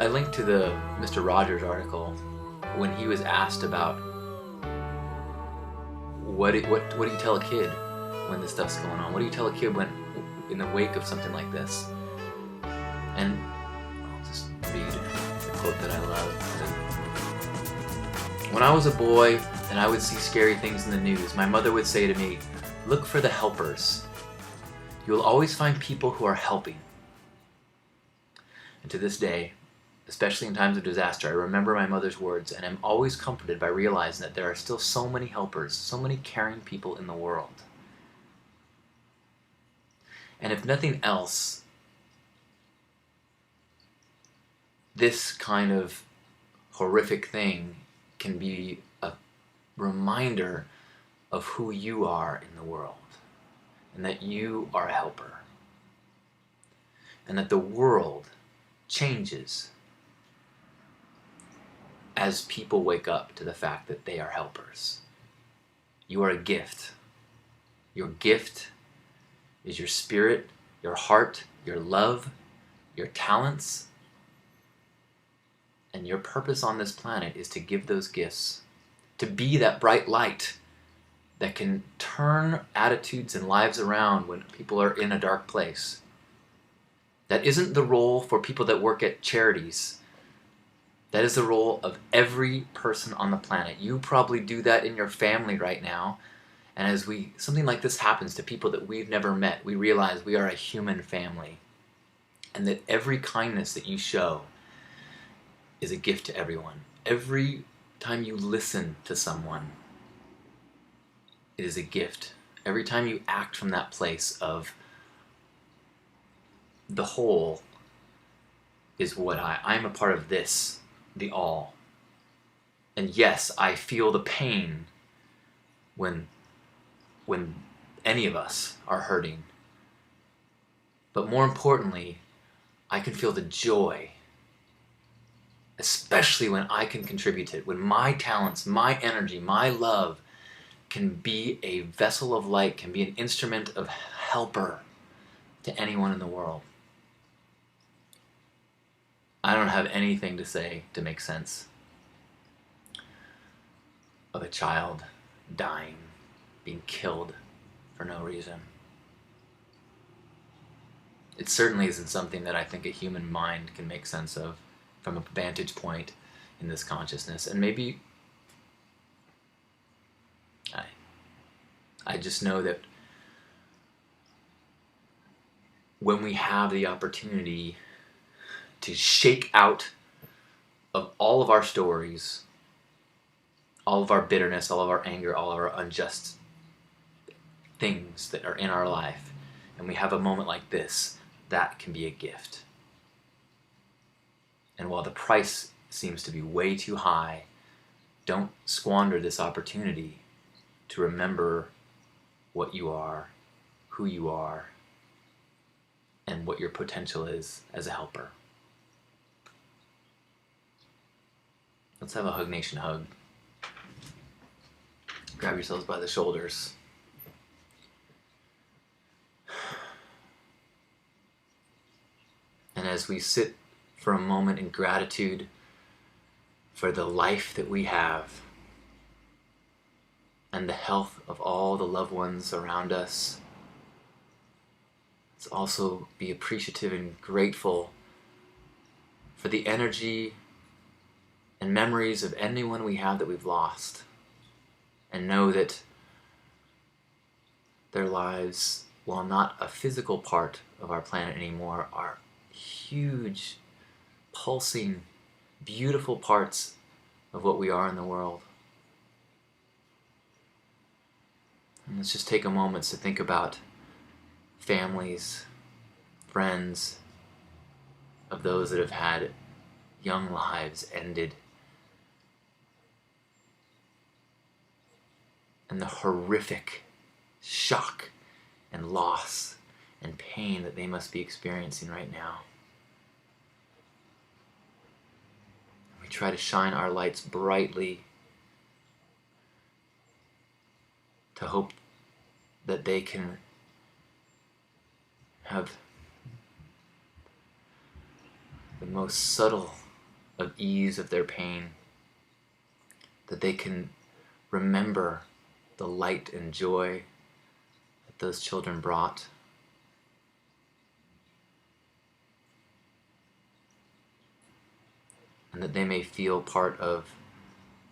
I linked to the Mr. Rogers article when he was asked about what do you tell a kid when this stuff's going on? What do you tell a kid when in the wake of something like this? And I'll just read the quote that I love. When I was a boy and I would see scary things in the news, my mother would say to me, "Look for the helpers. You will always find people who are helping." And to this day, especially in times of disaster, I remember my mother's words and am always comforted by realizing that there are still so many helpers, so many caring people in the world. And if nothing else, this kind of horrific thing can be a reminder of who you are in the world, and that you are a helper, and that the world changes as people wake up to the fact that they are helpers. You are a gift. Your gift is your spirit, your heart, your love, your talents, and your purpose on this planet is to give those gifts, to be that bright light that can turn attitudes and lives around when people are in a dark place. That isn't the role for people that work at charities. That is the role of every person on the planet. You probably do that in your family right now. And as something like this happens to people that we've never met, we realize we are a human family. And that every kindness that you show is a gift to everyone. Every time you listen to someone, it is a gift. Every time you act from that place of the whole is what I'm a part of this, the all. And yes, I feel the pain when any of us are hurting. But more importantly, I can feel the joy, especially when I can contribute to it, when my talents, my energy, my love can be a vessel of light, can be an instrument of helper to anyone in the world. I don't have anything to say to make sense of a child dying, being killed for no reason. It certainly isn't something that I think a human mind can make sense of from a vantage point in this consciousness. And maybe I just know that when we have the opportunity to shake out of all of our stories, all of our bitterness, all of our anger, all of our unjust things that are in our life, and we have a moment like this, that can be a gift. And while the price seems to be way too high, don't squander this opportunity to remember what you are, who you are, and what your potential is as a helper. Let's have a Hug Nation hug. Grab yourselves by the shoulders. And as we sit for a moment in gratitude for the life that we have and the health of all the loved ones around us, let's also be appreciative and grateful for the energy and memories of anyone we have that we've lost, and know that their lives, while not a physical part of our planet anymore, are huge, pulsing, beautiful parts of what we are in the world. And let's just take a moment to think about families, friends of those that have had young lives ended, and the horrific shock and loss and pain that they must be experiencing right now. We try to shine our lights brightly to hope that they can have the most subtle of ease of their pain, that they can remember the light and joy that those children brought. And that they may feel part of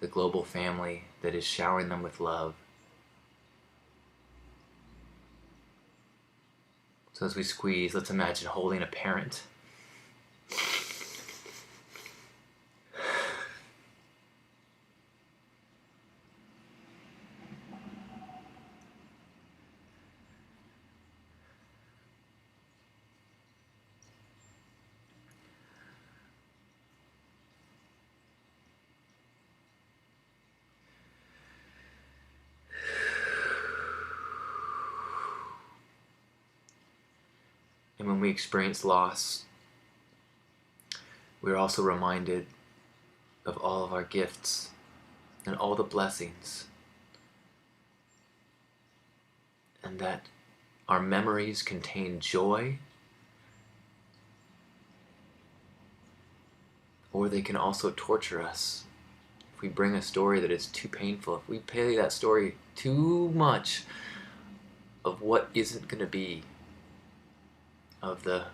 the global family that is showering them with love. So as we squeeze, let's imagine holding a parent. And when we experience loss, we're also reminded of all of our gifts and all the blessings, and that our memories contain joy, or they can also torture us. If we bring a story that is too painful, if we play that story too much of what isn't going to be, of the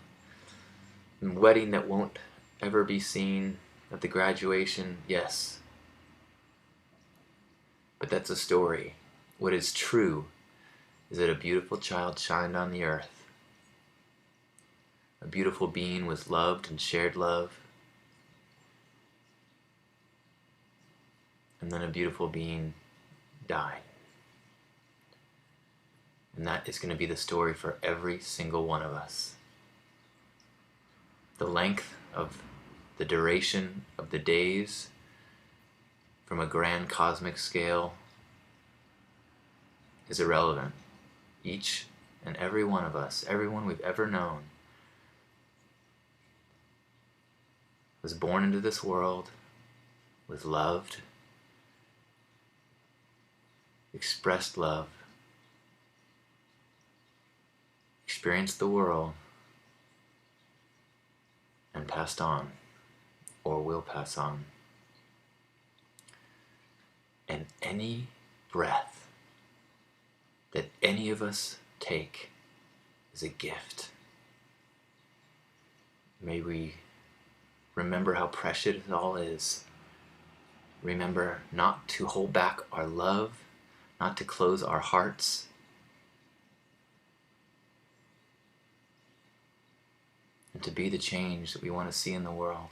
wedding that won't ever be seen, of the graduation, yes. But that's a story. What is true is that a beautiful child shined on the earth. A beautiful being was loved and shared love. And then a beautiful being died. And that is going to be the story for every single one of us. The length of the duration of the days from a grand cosmic scale is irrelevant. Each and every one of us, everyone we've ever known, was born into this world, was loved, expressed love, experienced the world, and passed on, or will pass on. And any breath that any of us take is a gift. May we remember how precious it all is. Remember not to hold back our love, not to close our hearts, and to be the change that we want to see in the world.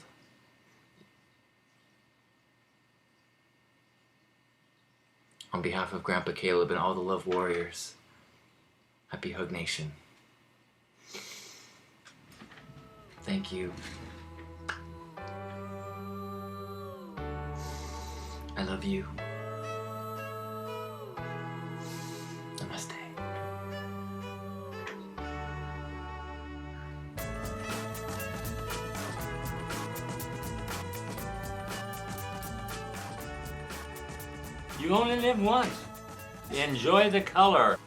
On behalf of Grandpa Caleb and all the Love Warriors, happy Hug Nation. Thank you. I love you. Namaste. You only live once. Enjoy the color.